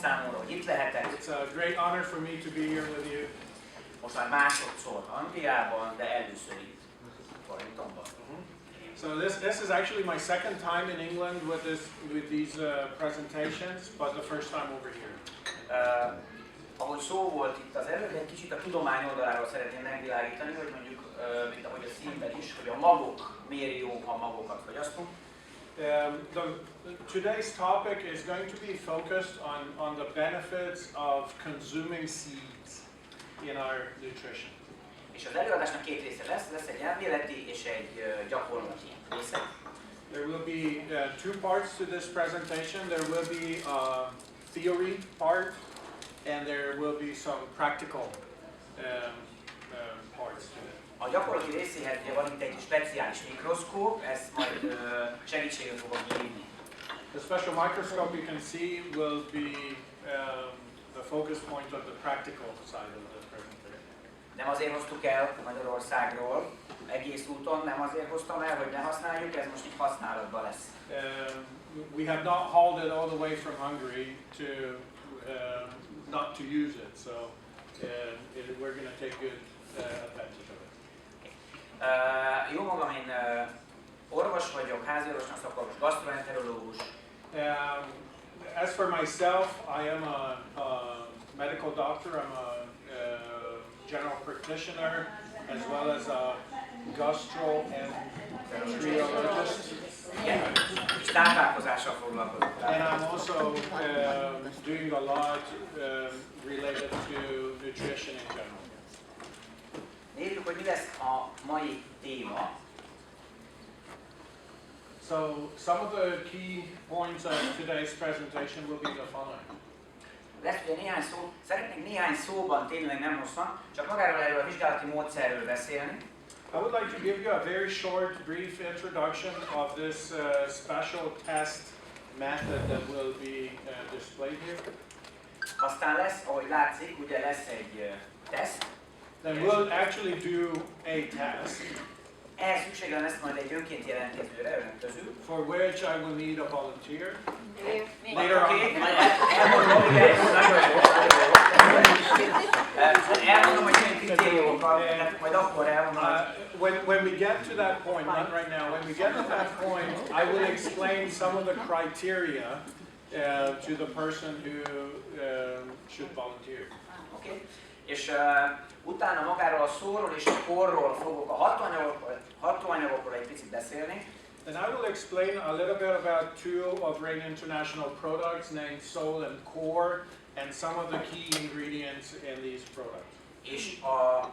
számomra, hogy itt lehetek. It's a great honor for me to be here with you. Most már másodszor Angliában, de először itt Wellingtonban. So this is actually my second time in England with these presentations, but the first time over here. Ahogy szó volt itt az előbb, egy kicsit a tudomány oldaláról szeretném megvilágítani, hogy mondjuk, mint ahogy a színben is, hogy a magok miért jó, ha magokat fogyasztunk. Today's topic is going to be focused on the benefits of consuming seeds in our nutrition. És az előadásnak két része lesz egy elméleti és egy gyakorlati része. There will be two parts to this presentation. There will be a theory part, and there will be some practical parts to it. A gyakorlati részéhez van itt egy speciális mikroszkóp, ezt majd segítségül fogom hívni. The special microscope you can see will be the focus point of the practical side of the presentation. Nem azért hoztuk el Magyarországról egész úton, nem azért hoztam el, hogy ne használjuk, ez most így használatban lesz. We have not hauled it all the way from Hungary to not to use it, so we're going to take good advantage of it. Jó magam, én orvos vagyok, háziorvosnak szakorvos, gastroenterológus. As for myself, I am a medical doctor. I'm a general practitioner, as well as a gastroenterologist. Igen, és táplálkozással foglalkozom. And I'm also doing a lot related to nutrition in general. Nézzük, hogy mi lesz a mai téma. So some of the key points of today's presentation will be the following. Lesz ugye néhány szó, szeretnék néhány szóban, tényleg nem hosszan, csak magáról erről a vizsgálati módszerről beszélni. I would like to give you a very short, brief introduction of this special test method that will be displayed here. Aztán lesz, ahogy látszik, ugye lesz egy teszt. Then we'll actually do a test. Ehhez szüksége lesz majd egy önként jelentkezőre önök közül. For which I will need a volunteer. Later on. Elmondom, igen, nagyon jó. Elmondom, hogy milyen kritériumokat, majd akkor elmondom. When we get to that point, not right now, when we get to that point, I will explain some of the criteria to the person who should volunteer. Okay. És utána magáról a szóról és a korról fogok a hatóanyagokról egy picit beszélni. And I will explain a little bit about two of Rain International products named Soul and Core and some of the key ingredients in these products. És a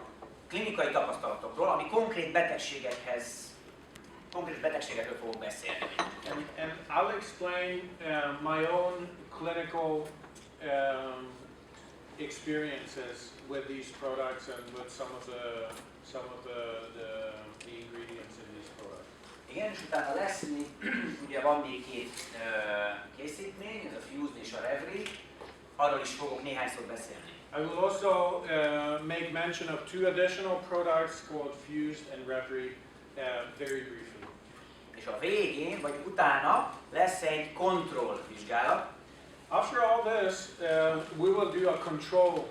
klinikai tapasztalatokról, ami konkrét betegségekről fogok beszélni. And I'll explain my own clinical experiences with these products and with some of the ingredients in these products. Igen, és utána lesz, ugye van még két készítmény, ez a Fused és a Revry, arról is fogok néhány szót beszélni. I will also make mention of two additional products called Fused and Revry very briefly. És a végén, vagy utána lesz egy kontrollvizsgálat. After all this, we will do a control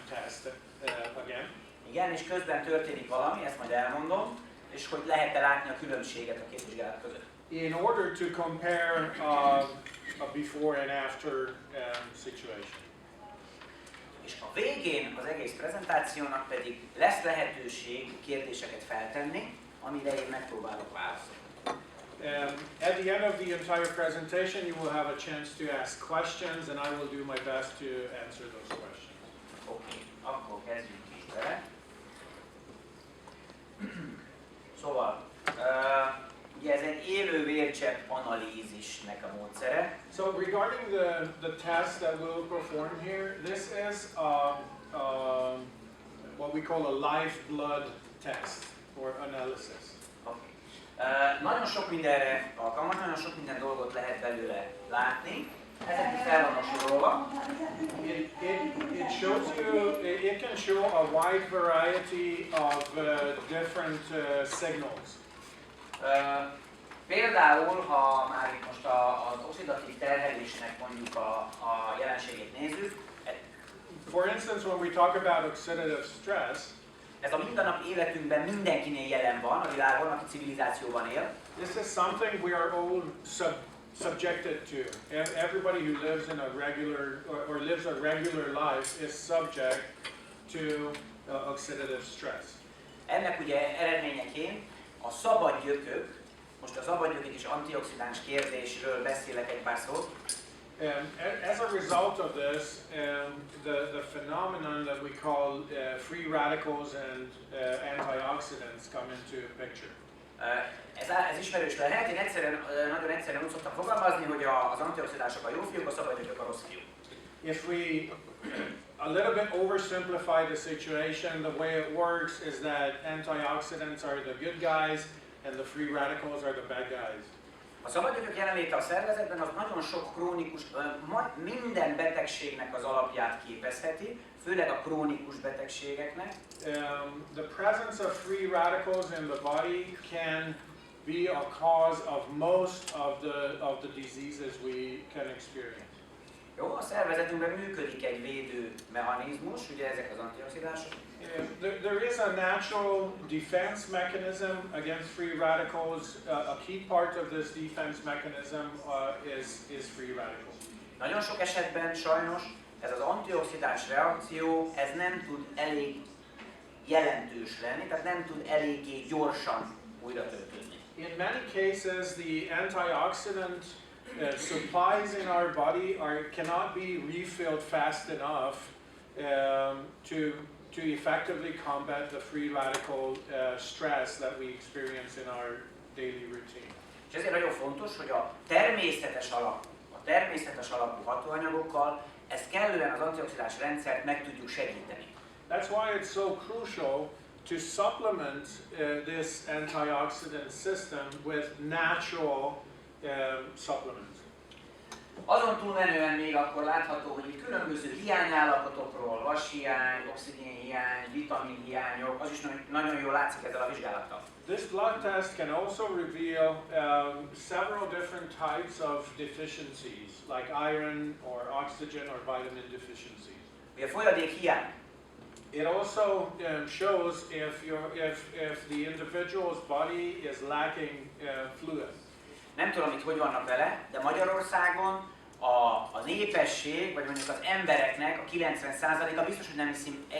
test again. Igen, és közben történik valami, ezt majd elmondom, és hogy lehet-e látni a különbséget a két vizsgálat között. In order to compare a before and after situation. És a végén az egész prezentációnak pedig lesz lehetőség kérdéseket feltenni, amire én megpróbálok válaszolni. At the end of the entire presentation, you will have a chance to ask questions, and I will do my best to answer those questions. Oké, akkor kezdjünk is vele. Szóval, ugye ez egy élő vércsepp analízisnek a módszere. So regarding the test that we'll perform here, this is what we call a live blood test or analysis. Nagyon sok mindenre alkalmas, nagyon sok minden dolgot lehet belőle látni. Ezek fel vannak sorolva. It can show a wide variety of different signals. Például, ha már itt most az oxidatív terhelésnek mondjuk a jelenségét nézzük, For instance, when we talk about oxidative stress, ez a mindennap életünkben mindenkinél jelen van, a világon, aki civilizációban él. this is something we are all subjected to. Everybody who lives in a regular or lives a regular life is subject to oxidative stress. Ennek ugye eredményeként a szabad gyökök, most a szabad gyökök és antioxidáns kérdésről beszélek egy pár szót. As a result of this, the phenomenon that we call free radicals and antioxidants come into a picture. Ez ismerős lehet, én nagyon egyszerűen úgy szoktam fogalmazni, hogy az antioxidánsok a jó fiúk, a szabad gyökök a rossz fiúk. If we a little bit oversimplify the situation, the way it works is that antioxidants are the good guys and the free radicals are the bad guys. A szabad gyökök jelenléte a szervezetben az nagyon sok krónikus, minden betegségnek az alapját képezheti, főleg a krónikus betegségeknek. The presence of free radicals in the body can be a cause of most of the diseases we can experience. Jó, a szervezetünkben működik egy védő mechanizmus, ugye ezek az antioxidánsok. There is a natural defense mechanism against free radicals. A key part of this defense mechanism is free radicals. Nagyon sok esetben sajnos ez az antioxidáns reakció, ez nem tud elég jelentős lenni, tehát nem tud eléggé gyorsan újra töltődni. In many cases, the antioxidant supplies in our body cannot be refilled fast enough to effectively combat the free radical stress that we experience in our daily routine. És ezért nagyon fontos, hogy a természetes alapú hatóanyagokkal ezt kellően az antioxidáns rendszert meg tudjuk segíteni. That's why it's so crucial to supplement this antioxidant system with natural supplements. Azon túlmenően még akkor látható, hogy itt különböző hiányállapotokról, vashiány, oxigénhiány, vitaminhiányok, az is nagyon jól látszik ezzel a vizsgálattal. This blood test can also reveal several different types of deficiencies, like iron or oxygen or vitamin deficiencies. Ugye folyadék hiány. It also shows if the individual's body is lacking fluid. Nem tudom itt hogy vannak vele, de Magyarországon a népesség, vagy mondjuk az embereknek a 90%-a biztos, hogy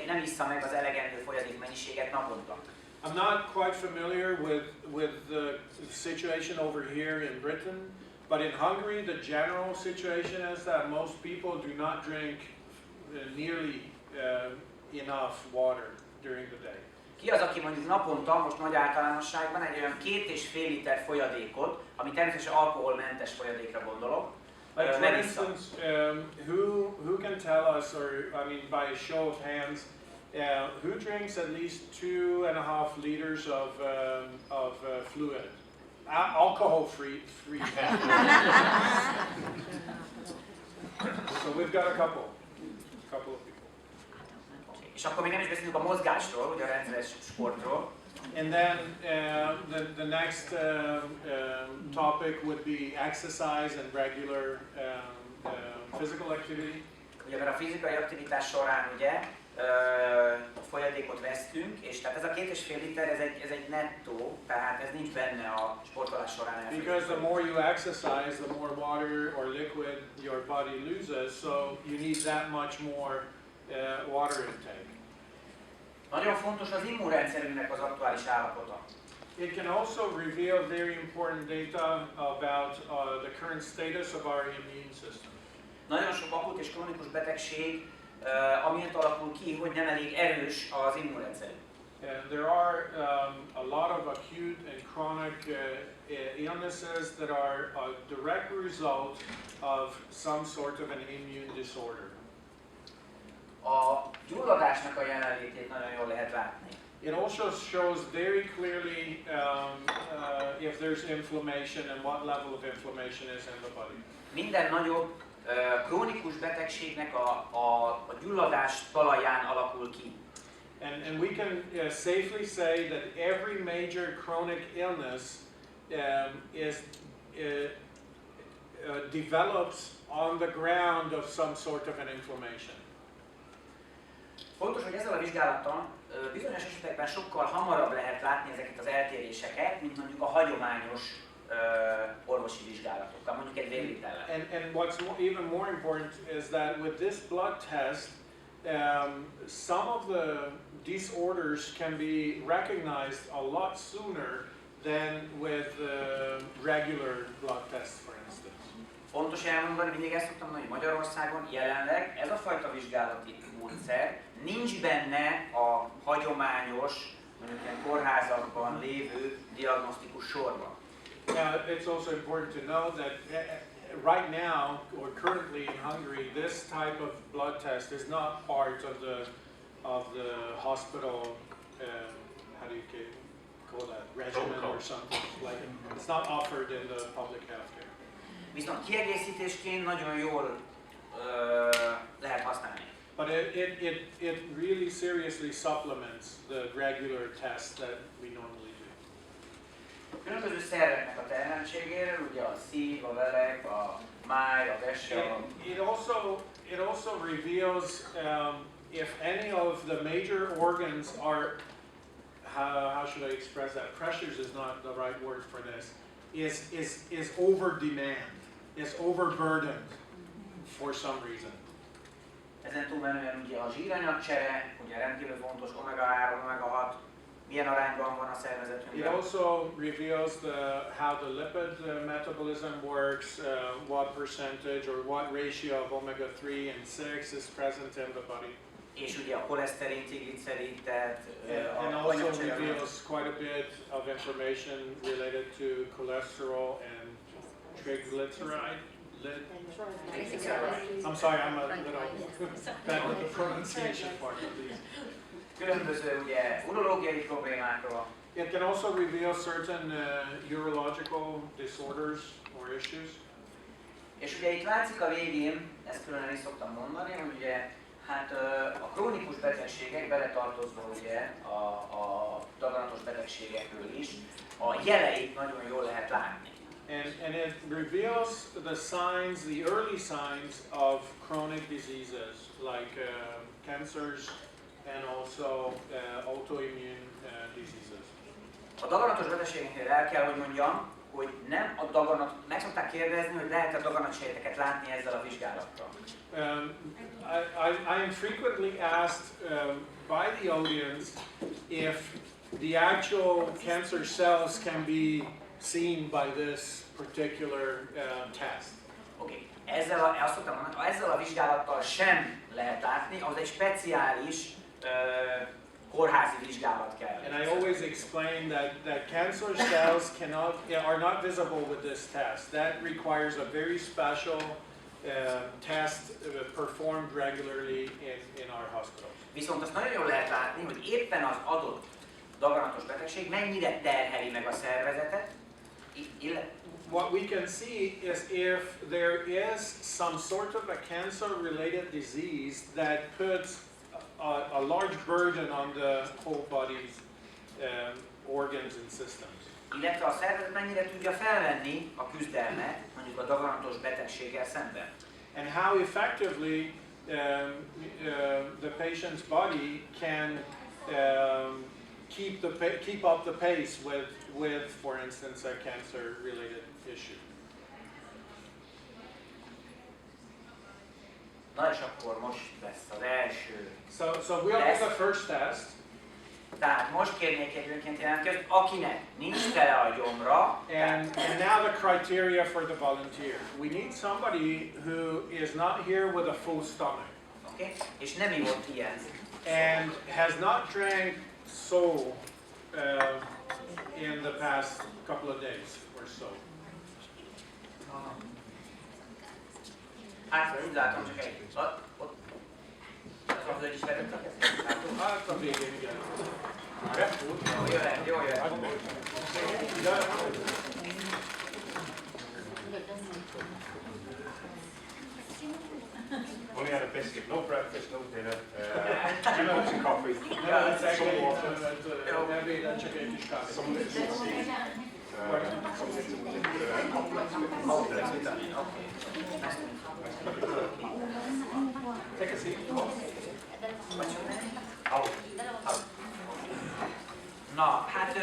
nem issza meg az elegendő folyadék mennyiséget naponta. I'm not quite familiar with the situation over here in Britain, but in Hungary the general situation is that most people do not drink nearly enough water during the day. Ki az, aki mondjuk naponta, most nagy általánosságban egy olyan 2,5 liter folyadékot, ami természetesen alkoholmentes folyadékra gondolok, Like for nem issza. instance, who can tell us, or I mean by a show of hands, who drinks at least 2.5 liters of fluid, alcohol-free? So we've got a couple of people. És akkor még nem is beszélünk a mozgásról, ugye a rendszeres sportról. And then the next topic would be exercise and regular physical activity. Ugye mert a fizikai aktivitás során ugye folyadékot vesztünk, és tehát ez a 2,5 liter, ez egy nettó, tehát ez nincs benne a sportolás során elfogyasztva. Because the more you exercise, the more water or liquid your body loses, so you need that much more water intake. Nagyon fontos az immunrendszerünknek az aktuális állapota. It can also reveal very important data about the current status of our immune system. Nagyon sok akut és krónikus betegség amiatt alakul ki, hogy nem elég erős az immunrendszerünk. There are a lot of acute and chronic illnesses that are a direct result of some sort of an immune disorder. A gyulladásnak a jelenlétét nagyon jól lehet látni. It also shows very clearly if there's inflammation and what level of inflammation is in the body. Minden nagyobb krónikus betegségnek a gyulladás talaján alakul ki. And we can safely say that every major chronic illness develops on the ground of some sort of an inflammation. Fontos, hogy ezzel a vizsgálattal bizonyos esetekben sokkal hamarabb lehet látni ezeket az eltéréseket, mint mondjuk a hagyományos orvosi vizsgálatokkal, mondjuk egy vérvitellel. And what's even more important is that with this blood test, some of the disorders can be recognized a lot sooner than with regular blood tests, for instance. Fontos elmondani, mindig ezt szoktam mondani, hogy Magyarországon jelenleg ez a fajta vizsgálati módszer nincs benne a hagyományos, mondjuk ilyen kórházakban lévő diagnosztikus sorban. It's also important to know that right now, or currently in Hungary, this type of blood test is not part of the hospital, how do you call that, regimen or something like it. It's not offered in the public healthcare. Viszont kiegészítésként nagyon jól lehet használni. But it really seriously supplements the regular tests that we normally do. Különböző szerveknek a terheltségéről, ugye a szív, a lelek, a máj, a vese. It also reveals if any of the major organs are, how should I express that? Pressures is not the right word for this. Is over demand, is overburdened for some reason. Ezen túlmenően ugye a zsíranyagcsere, ugye rendkívül fontos, omega-3, omega-6, milyen arányban van a szervezetünkben. It also reveals how the lipid metabolism works, what percentage or what ratio of omega-3 and 6 is present in the body. És ugye a koleszterin, triglicerid, tehát and also reveals quite a bit of information related to cholesterol and triglyceride. I'm sorry, I'm a little bad with the pronunciation part of these. Különböző ugye urológiai problémákról. It can also reveal certain urological disorders or issues. És ugye itt látszik a végén, ezt külön is szoktam mondani, hogy ugye hát a krónikus betegségek beletartozva ugye a daganatos betegségekről is, a jeleit nagyon jól lehet látni. And it reveals the signs, the early signs of chronic diseases like cancers and also autoimmune diseases. A daganatos betegségeknél el kell, hogy mondjam, hogy nem a daganat, meg szokták kérdezni, hogy lehet-e daganatsejteket látni ezzel a vizsgálattal. I am frequently asked by the audience if the actual cancer cells can be seen by this particular test. Oké. Azt szoktam mondani, ha ezzel a vizsgálattal sem lehet látni, az egy speciális kórházi vizsgálat kell. And I always explain that cancer cells are not visible with this test. That requires a very special test performed regularly in our hospitals. Viszont azt nagyon jól lehet látni, hogy éppen az adott daganatos betegség mennyire terheli meg a szervezetet, What we can see is if there is some sort of a cancer-related disease that puts a large burden on the whole body's organs and systems. Illetve a szervezet mennyire tudja felvenni a küzdelmet, mondjuk a daganatos betegséggel szemben. And how effectively the patient's body can keep up the pace with, for instance, a cancer-related issue. Na és akkor most lesz az első. So we'll do the first test. Tehát most kérnék egy önként jelentkezőt, akinek nincs tele a gyomra. And now the criteria for the volunteer. We need somebody who is not here with a full stomach. Okay? És nem ivott ilyen. And has not drank so in the past couple of days or so. Hát, úgy látom, csak egy. Ott. Az is vetettek ezt. Hát a végén, igen. Jó jöhet. Only had a biscuit, no breakfast, no dinner, 2 cups of coffee, No, it's some actually water, ebéd, csak egy kis kávé. some little tea. Take a seat. Na, hát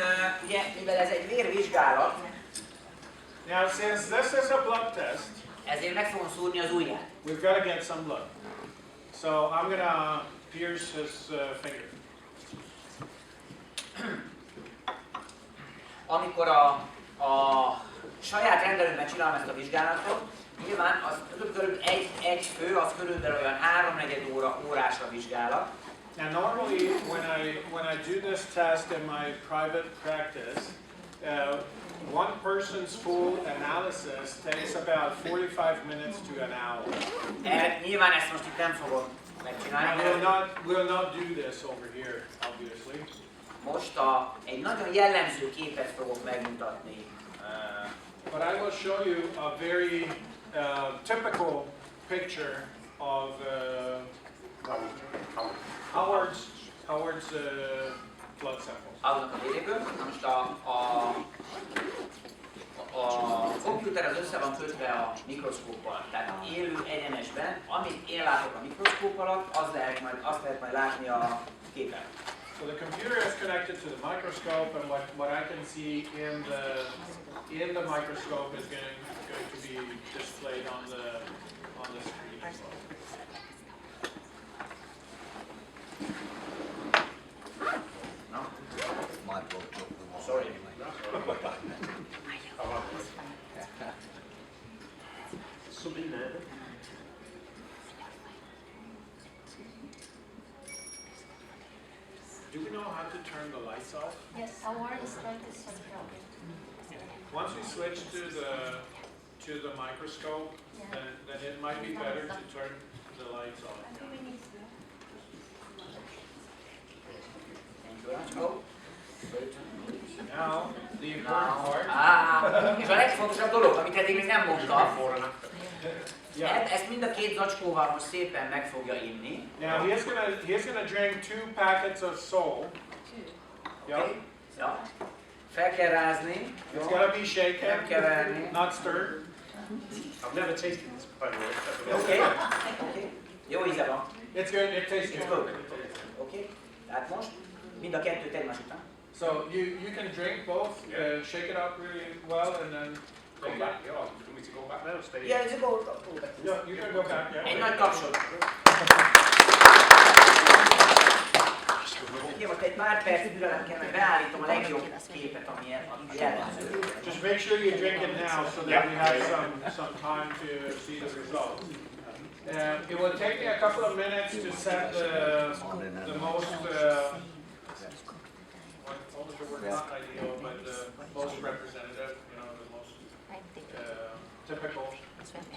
ugye, mivel ez egy vérvizsgálat, Now, since this is a blood test, ezért meg fogom szúrni az ujját. we've got to get some blood. So I'm gonna pierce his finger. Amikor a saját rendelőben csinálom ezt a vizsgálatot, nyilván az körülbelül egy fő, az körülbelül olyan 3-4 órásra vizsgálat. And normally, when I do this test in my private practice, one person's full analysis takes about 45 minutes to an hour. Nyilván ezt most itt nem fogom megcsinálni. And we'll not do this over here, obviously. Most egy nagyon jellemző képet fogok megmutatni. But I will show you a very typical picture of Howard's blood sample. Aznak a véréből. Na most a komputer az össze van kötve a mikroszkóppal, tehát élő egyenesben, amit én látok a mikroszkóp alatt, azt lehet majd látni a képen. So the computer is connected to the microscope, and what I can see in the microscope is going to be displayed on the screen as well. No? Sorry. Sublinea. Do we know how to turn the lights off? Yes, Howard is trying to solve the problem. Once we switch to the microscope, Yeah. then it might be better to turn the lights off. I think we need to. Thank you very much. Oh. Now, the important part. És a legfontosabb dolog, amit eddig még nem mondtam, Before and after. Yeah. ezt mind a két zacskóval most szépen meg fogja inni. Now he's gonna drink 2 packets of Sol. Yep. Okay? Ja. Fel kell rázni, It's gotta be nem shaken, keverni. not stirred. I've never tasted this, by the way. Oké? Oké. Jó íze van. It's good. It tastes It's good. good. Oké? Tehát most mind a kettőt egymás után. So you can drink both. Shake it up really well, and then Go back. Yeah, do you want me to go back now or stay? Yeah, go. yeah, you can go back. Egy Yeah. nagy tapsot. Oké, most egy pár perc türelem kell, mert beállítom a legjobb képet, ami jellemző. Just make sure you drink it now, so that we have some time to see the results. It will take me a couple of minutes to set the most. What was the word? Not ideal, but the most representative. You know, the most typical